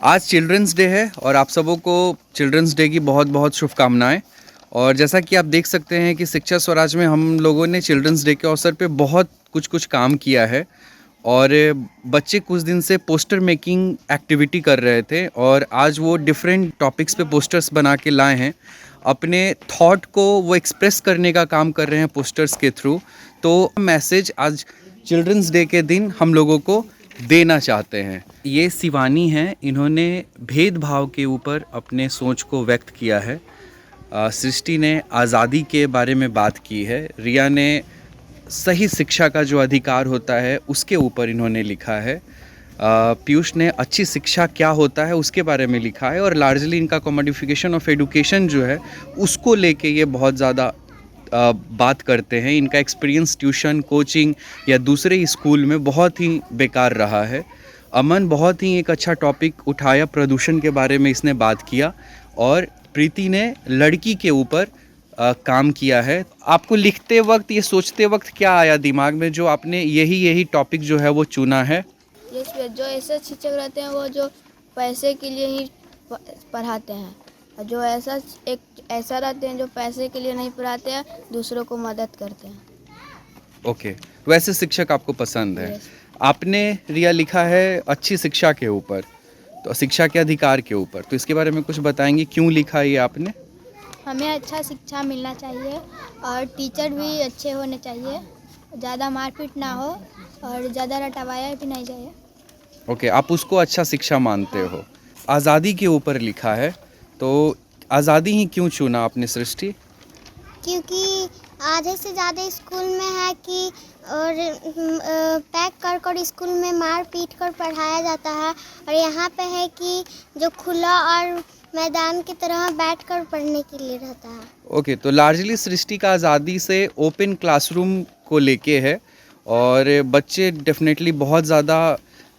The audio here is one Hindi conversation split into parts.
आज चिल्ड्रंस डे है और आप सबों को चिल्ड्रंस डे की बहुत बहुत शुभकामनाएं। और जैसा कि आप देख सकते हैं कि शिक्षा स्वराज में हम लोगों ने चिल्ड्रंस डे के अवसर पे बहुत कुछ काम किया है। और बच्चे कुछ दिन से पोस्टर मेकिंग एक्टिविटी कर रहे थे और आज वो डिफरेंट टॉपिक्स पे पोस्टर्स बना के लाए हैं। अपने थॉट को वो एक्सप्रेस करने का काम कर रहे हैं पोस्टर्स के थ्रू। तो मैसेज आज चिल्ड्रंस डे के दिन हम लोगों को देना चाहते हैं। ये शिवानी हैं, इन्होंने भेदभाव के ऊपर अपने सोच को व्यक्त किया है। सृष्टि ने आज़ादी के बारे में बात की है। रिया ने सही शिक्षा का जो अधिकार होता है उसके ऊपर इन्होंने लिखा है। पीयूष ने अच्छी शिक्षा क्या होता है उसके बारे में लिखा है। और लार्जली इनका कमोडिफिकेशन ऑफ एडुकेशन जो है उसको लेके ये बहुत ज़्यादा बात करते हैं। इनका एक्सपीरियंस ट्यूशन कोचिंग या दूसरे स्कूल में बहुत ही बेकार रहा है। अमन बहुत ही एक अच्छा टॉपिक उठाया, प्रदूषण के बारे में इसने बात किया। और प्रीति ने लड़की के ऊपर काम किया है। आपको लिखते वक्त ये सोचते वक्त क्या आया दिमाग में जो आपने यही टॉपिक जो है वो चुना है? जो ऐसे शिक्षक रहते हैं वो जो पैसे के लिए ही पढ़ाते हैं, और जो ऐसा रहते हैं जो पैसे के लिए नहीं पढ़ाते हैं, दूसरों को मदद करते हैं। ओके, वैसे शिक्षक आपको पसंद है। Yes. आपने रिया लिखा है अच्छी शिक्षा के ऊपर, तो शिक्षा के अधिकार के ऊपर, तो इसके बारे में कुछ बताएंगे क्यों लिखा ये आपने? हमें अच्छा शिक्षा मिलना चाहिए और टीचर भी अच्छे होने चाहिए, ज़्यादा मारपीट ना हो और ज़्यादा रटवाया भी नहीं चाहिए। ओके, आप उसको अच्छा शिक्षा मानते हो। आज़ादी के ऊपर लिखा है, तो आज़ादी ही क्यों चुना आपने सृष्टि? क्योंकि आधे से ज़्यादा स्कूल में है कि और पैक कर स्कूल में मार पीट कर पढ़ाया जाता है, और यहाँ पे है कि जो खुला और मैदान की तरह बैठकर पढ़ने के लिए रहता है। ओके, तो लार्जली सृष्टि का आज़ादी से ओपन क्लासरूम को लेके है। और बच्चे डेफिनेटली बहुत ज़्यादा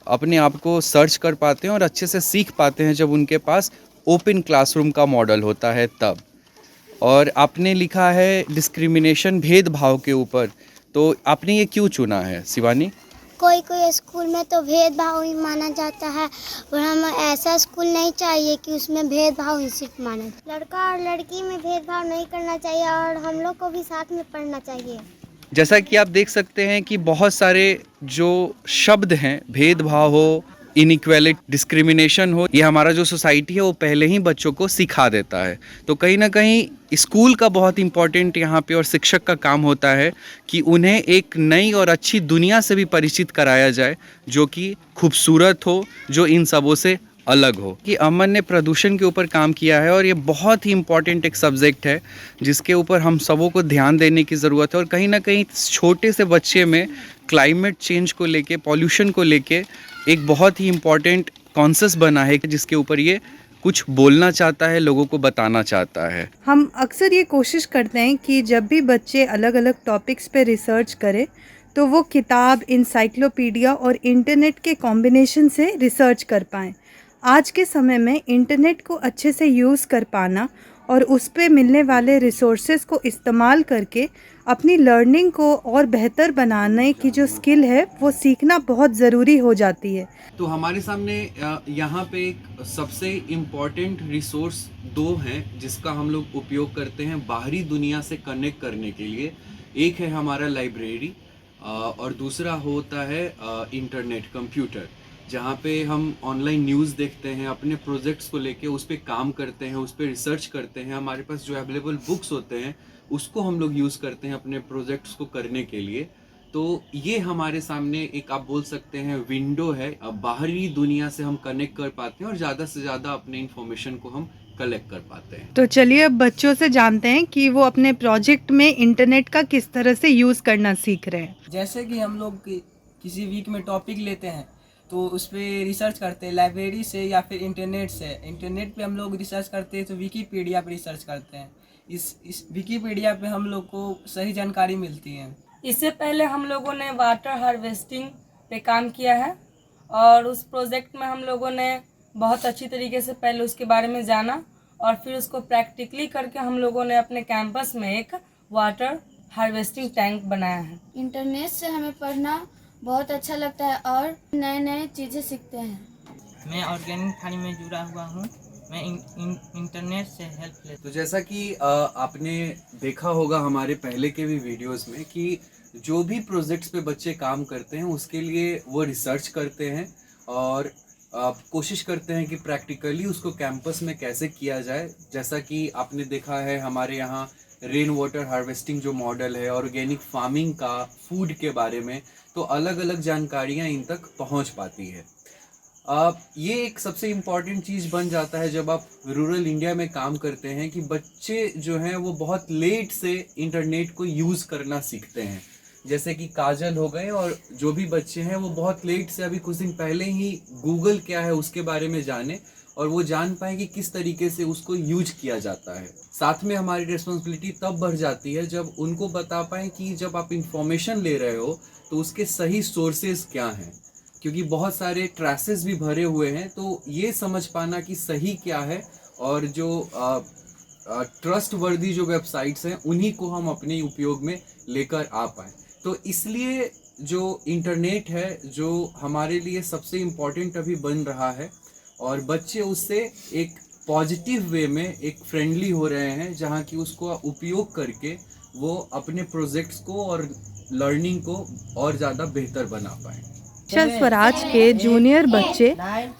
अपने आप को सर्च कर पाते हैं और अच्छे से सीख पाते हैं जब उनके पास ओपन क्लासरूम का मॉडल होता है तब। और आपने लिखा है डिस्क्रिमिनेशन, भेदभाव के ऊपर, तो आपने ये क्यों चुना है शिवानी? कोई स्कूल में तो भेदभाव ही माना जाता है, और हम ऐसा स्कूल नहीं चाहिए कि उसमें भेदभाव ही सिर्फ माने। लड़का और लड़की में भेदभाव नहीं करना चाहिए और हम लोग को भी साथ में पढ़ना चाहिए। जैसा कि आप देख सकते हैं कि बहुत सारे जो शब्द हैं, भेदभाव हो, इनइक्वालिटी, डिस्क्रिमिनेशन हो, ये हमारा जो सोसाइटी है वो पहले ही बच्चों को सिखा देता है। तो कहीं ना कहीं स्कूल का बहुत इम्पोर्टेंट यहाँ पे और शिक्षक का काम होता है कि उन्हें एक नई और अच्छी दुनिया से भी परिचित कराया जाए जो कि खूबसूरत हो, जो इन सबों से अलग हो। कि अमन ने प्रदूषण के ऊपर काम किया है और ये बहुत ही इम्पॉर्टेंट एक सब्जेक्ट है जिसके ऊपर हम सबों को ध्यान देने की ज़रूरत है। और कहीं ना कहीं छोटे से बच्चे में क्लाइमेट चेंज को लेके, पॉल्यूशन को लेके एक बहुत ही इम्पॉर्टेंट कॉन्सेप्ट बना है जिसके ऊपर ये कुछ बोलना चाहता है, लोगों को बताना चाहता है। हम अक्सर ये कोशिश करते हैं कि जब भी बच्चे अलग अलग टॉपिक्स पे रिसर्च करें तो वो किताब, इंसाइक्लोपीडिया और इंटरनेट के कॉम्बिनेशन से रिसर्च कर पाएँ। आज के समय में इंटरनेट को अच्छे से यूज़ कर पाना और उस पे मिलने वाले रिसोर्सेज को इस्तेमाल करके अपनी लर्निंग को और बेहतर बनाने की जो स्किल है वो सीखना बहुत ज़रूरी हो जाती है। तो हमारे सामने यहाँ पे एक सबसे इम्पॉर्टेंट रिसोर्स दो हैं जिसका हम लोग उपयोग करते हैं बाहरी दुनिया से कनेक्ट करने के लिए। एक है हमारा लाइब्रेरी और दूसरा होता है इंटरनेट, कंप्यूटर, जहाँ पे हम ऑनलाइन न्यूज़ देखते हैं, अपने प्रोजेक्ट्स को लेके उस पर काम करते हैं, उस पर रिसर्च करते हैं। हमारे पास जो अवेलेबल बुक्स होते हैं उसको हम लोग यूज़ करते हैं अपने प्रोजेक्ट्स को करने के लिए। तो ये हमारे सामने एक, आप बोल सकते हैं, विंडो है। अब बाहरी दुनिया से हम कनेक्ट कर पाते हैं और ज़्यादा से ज़्यादा अपने इंफॉर्मेशन को हम कलेक्ट कर पाते हैं। तो चलिए अब बच्चों से जानते हैं कि वो अपने प्रोजेक्ट में इंटरनेट का किस तरह से यूज़ करना सीख रहे हैं। जैसे कि हम लोग किसी वीक में टॉपिक लेते हैं तो उस पर रिसर्च करते हैं लाइब्रेरी से या फिर इंटरनेट से। इंटरनेट पे हम लोग रिसर्च करते हैं तो विकीपीडिया पे रिसर्च करते हैं। इस विकीपीडिया पे हम लोग को सही जानकारी मिलती है। इससे पहले हम लोगों ने वाटर हार्वेस्टिंग पे काम किया है और उस प्रोजेक्ट में हम लोगों ने बहुत अच्छी तरीके से पहले उसके बारे में जाना और फिर उसको प्रैक्टिकली करके हम लोगों ने अपने कैंपस में एक वाटर हार्वेस्टिंग टैंक बनाया है। इंटरनेट से हमें पढ़ना बहुत अच्छा लगता है और नए नए चीज़ें सीखते हैं। मैं ऑर्गेनिक फार्मिंग में जुड़ा हुआ हूँ। मैं इंटरनेट से हेल्प लेता तो जैसा कि आपने देखा होगा हमारे पहले के भी वीडियोस में कि जो भी प्रोजेक्ट्स पे बच्चे काम करते हैं उसके लिए वो रिसर्च करते हैं और कोशिश करते हैं कि प्रैक्टिकली उसको कैंपस में कैसे किया जाए। जैसा कि आपने देखा है हमारे यहाँ रेन वाटर हार्वेस्टिंग जो मॉडल है, ऑर्गेनिक फार्मिंग का, फूड के बारे में, तो अलग अलग जानकारियाँ इन तक पहुँच पाती है। ये एक सबसे इम्पॉर्टेंट चीज़ बन जाता है जब आप रूरल इंडिया में काम करते हैं कि बच्चे जो हैं वो बहुत लेट से इंटरनेट को यूज़ करना सीखते हैं। जैसे कि काजल हो गए और जो भी बच्चे हैं वो बहुत लेट से, अभी कुछ दिन पहले ही गूगल क्या है उसके बारे में जाने और वो जान पाए कि किस तरीके से उसको यूज किया जाता है। साथ में हमारी रिस्पॉन्सिबिलिटी तब बढ़ जाती है जब उनको बता पाएँ कि जब आप इंफॉर्मेशन ले रहे हो तो उसके सही सोर्सेज क्या हैं, क्योंकि बहुत सारे ट्रेसेस भी भरे हुए हैं। तो ये समझ पाना कि सही क्या है और जो ट्रस्ट वर्दी जो वेबसाइट्स हैं उन्हीं को हम अपने उपयोग में लेकर आ पाएँ। तो इसलिए जो इंटरनेट है जो हमारे लिए सबसे इम्पॉर्टेंट अभी बन रहा है और बच्चे उससे एक पॉजिटिव वे में एक फ्रेंडली हो रहे हैं, जहाँ की उसको उपयोग करके वो अपने प्रोजेक्ट्स को और लर्निंग को और ज़्यादा बेहतर बना पाएँ। शिक्षा स्वराज के जूनियर बच्चे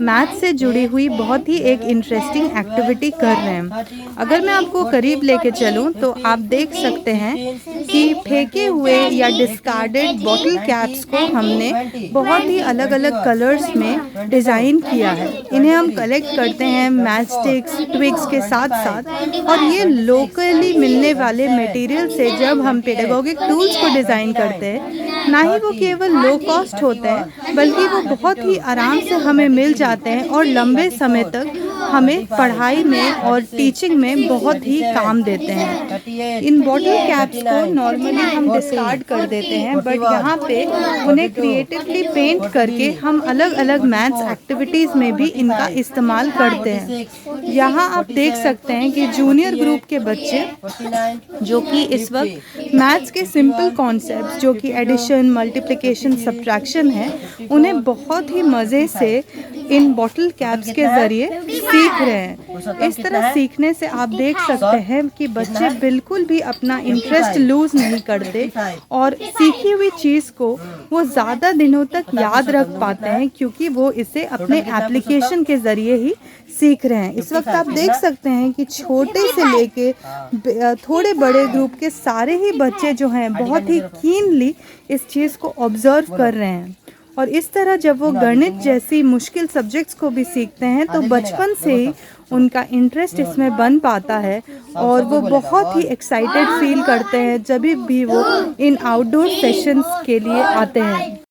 मैथ से जुड़ी हुई बहुत ही एक इंटरेस्टिंग एक्टिविटी कर रहे हैं। अगर मैं आपको करीब लेके चलूं तो आप देख सकते हैं कि फेंके हुए या डिस्कार्डेड बॉटल कैप्स को हमने बहुत ही अलग अलग कलर्स में डिज़ाइन किया है। इन्हें हम कलेक्ट करते हैं मैच स्टिक्स, ट्विग्स के साथ साथ, और ये लोकली मिलने वाले मटेरियल से जब हम पेडागोगिक टूल्स को डिज़ाइन करते हैं, ना ही वो केवल लो कॉस्ट होते हैं बल्कि वो बहुत ही आराम से हमें मिल जाते हैं और लंबे समय तक हमें पढ़ाई में और टीचिंग में बहुत ही काम देते हैं। इन बॉटल कैप्स को नॉर्मली हम डिस्कार्ड कर देते हैं, बट यहाँ पे उन्हें क्रिएटिवली पेंट करके हम अलग अलग मैथ्स एक्टिविटीज़ में भी इनका इस्तेमाल करते हैं। यहाँ आप देख सकते हैं कि जूनियर ग्रुप के बच्चे जो कि इस वक्त मैथ्स के सिंपल कॉन्सेप्ट्स जो कि एडिशन, मल्टीप्लिकेशन, सब्ट्रैक्शन है, उन्हें बहुत ही मज़े से इन बॉटल कैप्स के ज़रिए सीख रहे हैं। इस तरह सीखने से आप देख सकते हैं कि बच्चे बिल्कुल भी अपना इंटरेस्ट लूज़ नहीं करते और सीखी हुई चीज़ को वो ज़्यादा दिनों तक याद रख पाते हैं, क्योंकि वो इसे अपने एप्लीकेशन के ज़रिए ही सीख रहे हैं। इस वक्त आप देख सकते हैं कि छोटे से लेके थोड़े बड़े ग्रुप के सारे ही बच्चे जो हैं बहुत ही कीनली इस चीज़ को ऑब्जर्व कर रहे हैं। और इस तरह जब वो गणित जैसी मुश्किल सब्जेक्ट्स को भी सीखते हैं तो बचपन से ही उनका इंटरेस्ट इसमें बन पाता है और वो बहुत ही एक्साइटेड फील करते हैं जब भी वो इन आउटडोर सेशंस के लिए आते हैं।